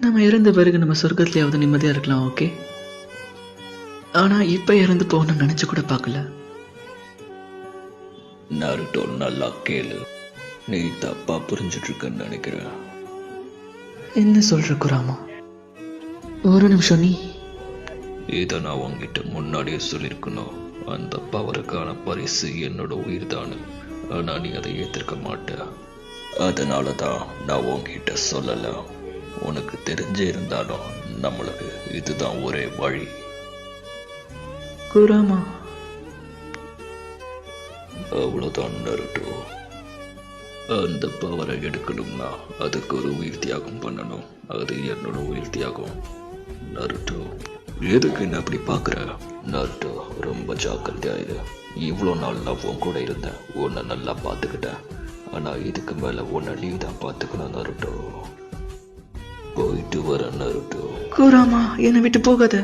நம்ம இறந்த பிறகு நம்ம சொர்க்கத்திலேயாவது நிம்மதியா இருக்கலாம், ஓகே? ஆனா இப்ப இறந்து போகணும்னு நினைச்சு கூட பார்க்கல. நருட்டோ, நல்லா கேளு. நீ தப்பா புரிஞ்சிட்டு இருக்கன்னு நினைக்கிறேன். என்ன சொல்ற குராமா? ஒரு நிமிஷம், நீ இதை நான் உங்ககிட்ட முன்னாடியே சொல்லியிருக்கணும். அந்த பவருக்கான பரிசு என்னோட உயிர் தானு. ஆனா நீ அதை ஏத்திருக்க மாட்ட. அதனால தான் நான் உங்ககிட்ட சொல்லல. உனக்கு தெரிஞ்சே இருந்தாலும் நம்மளுக்கு இதுதான் ஒரே வழி. குராமா, அவ்வளவுதான் நருட்டோ. அந்த பவரை எடுக்கணும்னா அதுக்கு ஒரு உயிர் தியாகம் பண்ணணும். அது என்னோட உயிர் தியாகம். நருட்டோ, எதுக்கு என்ன அப்படி பார்க்குற? நருட்டோ, ரொம்ப ஜாக்கிரதையாயிரு. இவ்வளோ நாள் நான் உன் கூட இருந்தேன், உன்னை நல்லா பார்த்துக்கிட்டேன். ஆனால் இதுக்கு மேலே உன்னை நீ தான் பார்த்துக்கணும் நருட்டோ. போயிட்டு வர நருட்டோ. குராமா, என்னை விட்டு போகாத.